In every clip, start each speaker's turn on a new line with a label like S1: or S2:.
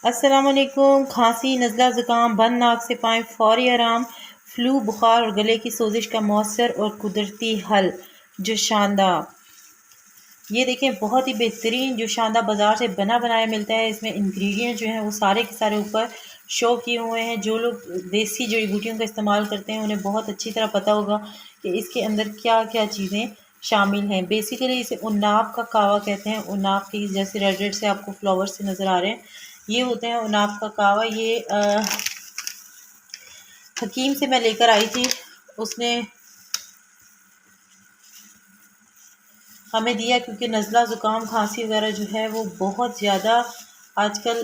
S1: अस्सलाम वालेकुम। खांसी, नज़ला, ज़ुकाम, बंद नाक से पाएँ फ़ौरी आराम, फ्लू, बुखार और गले की सोजिश का मौसर और कुदरती हल जोशांदा। ये देखें, बहुत ही बेहतरीन जोशांदा बाज़ार से बना बनाया मिलता है। इसमें इंग्रेडिएंट जो हैं वो सारे के सारे ऊपर शो किए हुए हैं। जो लोग देसी जड़ी बूटियों का इस्तेमाल करते हैं उन्हें बहुत अच्छी तरह पता होगा कि इसके अंदर क्या क्या चीज़ें शामिल हैं। बेसिकली इसे उन्नाब का कावा कहते हैं। उन्नाब की जैसे रेड रेड से आपको फ्लावर से नज़र आ रहे हैं, ये होते हैं उन्नाब का कावा। ये हकीम से मैं लेकर आई थी, उसने हमें दिया क्योंकि नज़ला ज़ुकाम खांसी वगैरह जो है वो बहुत ज़्यादा आजकल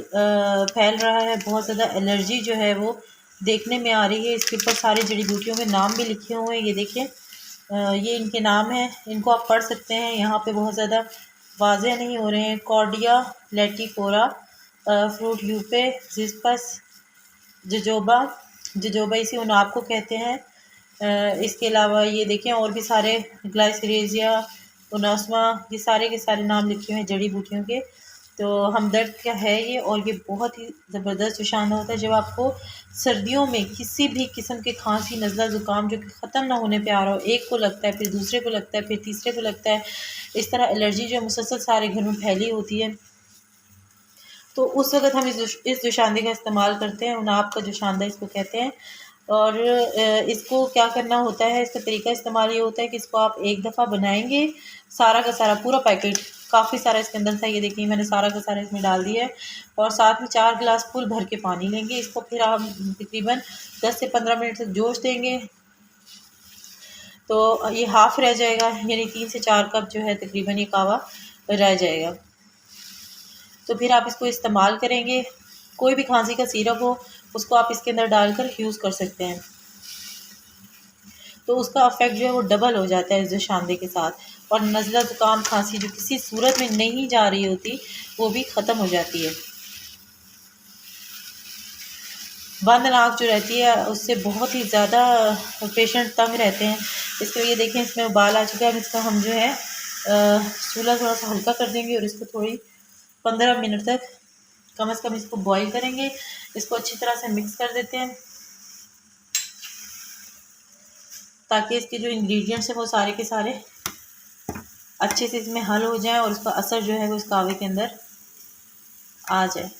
S1: फैल रहा है। बहुत ज़्यादा एलर्जी जो है वो देखने में आ रही है। इसके ऊपर सारी जड़ी बूटियों के नाम भी लिखे हुए हैं। ये देखिए, ये इनके नाम हैं, इनको आप पढ़ सकते हैं। यहाँ पे बहुत ज़्यादा वाज़ेह नहीं हो रहे हैं। कॉर्डिया लेटिकोरा, फ्रूट यूपे, जिस्पस, जजोबा। जजोबा इसी उनाब को कहते हैं। इसके अलावा ये देखें और भी सारे, ग्लाइसरेजिया, उनास्मा, ये सारे के सारे नाम लिखे हुए हैं जड़ी बूटियों के। तो हमदर्द का है ये, और ये बहुत ही ज़बरदस्त जोशांदा होता है। जब आपको सर्दियों में किसी भी किस्म के खांसी, नज़ला, ज़ुकाम जो कि ख़त्म ना होने पे आ रहा हो, एक को लगता है, फिर दूसरे को लगता है, फिर तीसरे को लगता है, इस तरह एलर्जी जो मुसलसल सारे घर में फैली होती है, तो उस वक़्त हम इस जोशांदे का इस्तेमाल करते हैं। उनाब का जोशांदा इसको कहते हैं। और इसको क्या करना होता है, इसका तरीका इस्तेमाल ये होता है कि इसको आप एक दफ़ा बनाएंगे, सारा का सारा पूरा पैकेट, काफ़ी सारा इसके अंदर था, ये देखिए मैंने सारा का सारा इसमें डाल दिया है। और साथ में 4 गिलास फुल भर के पानी लेंगे। इसको फिर आप तकरीबन 10 से 15 मिनट तक जोश देंगे, तो ये हाफ़ रह जाएगा, यानी 3 से 4 कप जो है तकरीबन ये कावा रह जाएगा। तो फिर आप इसको इस्तेमाल करेंगे। कोई भी खांसी का सिरप हो, उसको आप इसके अंदर डालकर यूज़ कर सकते हैं, तो उसका इफ़ेक्ट जो है वो डबल हो जाता है इस जोशांदे के साथ। और नज़ला, ज़ुकाम, खांसी जो किसी सूरत में नहीं जा रही होती, वो भी ख़त्म हो जाती है। बंद नाक जो रहती है उससे बहुत ही ज़्यादा पेशेंट तंग रहते हैं। इसके लिए देखें, इसमें उबाल आ चुका है। अब इसका हम जो है चूल्हा थोड़ा सा हल्का कर देंगे और इसको थोड़ी 15 मिनट तक कम से कम इसको बॉईल करेंगे। इसको अच्छी तरह से मिक्स कर देते हैं ताकि इसके जो इंग्रेडिएंट्स हैं वो सारे के सारे अच्छे से इसमें हल हो जाए और उसका असर जो है वो इस कावे के अंदर आ जाए।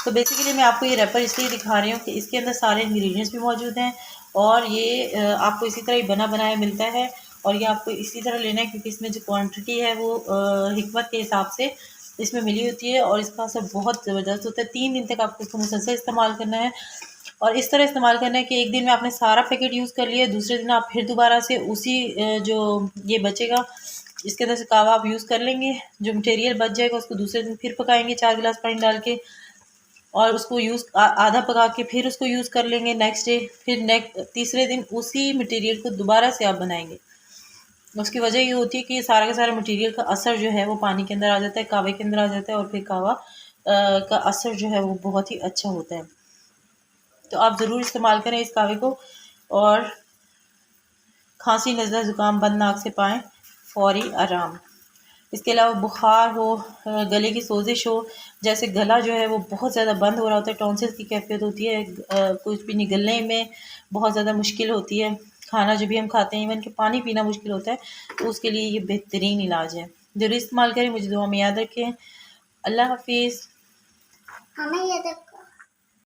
S1: तो बेसिकली मैं आपको ये रैपर इसलिए दिखा रही हूँ कि इसके अंदर सारे इंग्रेडिएंट्स भी मौजूद हैं, और ये आपको इसी तरह ही बना बनाया मिलता है। और ये आपको इसी तरह लेना है क्योंकि इसमें जो क्वांटिटी है वो हिकमत के हिसाब से इसमें मिली होती है, और इसका असर बहुत ज़बरदस्त होता है। 3 दिन तक आपको इसको मुसलसल इस्तेमाल करना है, और इस तरह इस्तेमाल करना है कि एक दिन में आपने सारा पैकेट यूज़ कर लिया, दूसरे दिन आप फिर दोबारा से उसी जो ये बचेगा इसके अंदर से कावा आप यूज़ कर लेंगे। जो मटेरियल बच जाएगा उसको दूसरे दिन फिर पकाएंगे 4 गिलास पानी डाल के, और उसको आधा पका के फिर उसको यूज़ कर लेंगे नेक्स्ट डे। फिर तीसरे दिन उसी मटेरियल को दोबारा से आप बनाएंगे। उसकी वजह ये होती है कि ये सारा का सारा मटेरियल का असर जो है वो पानी के अंदर आ जाता है, कावे के अंदर आ जाता है, और फिर कावा का असर जो है वो बहुत ही अच्छा होता है। तो आप ज़रूर इस्तेमाल करें इस कावे को, और खांसी, नज़ला, ज़ुकाम, बंद नाक से पाएँ फ़ौरी आराम। इसके अलावा बुखार हो, गले की सोजिश हो, जैसे गला जो है वो बहुत ज़्यादा बंद हो रहा होता है, टॉन्सिल्स की कैफियत होती है, कुछ भी निगलने में बहुत ज़्यादा मुश्किल होती है, खाना जो भी हम खाते हैं, इवन कि पानी पीना मुश्किल होता है, तो उसके लिए ये बेहतरीन इलाज है। ज़रूर इस्तेमाल करें। मुझे दुआ में याद रखें। अल्लाह हाफिज़।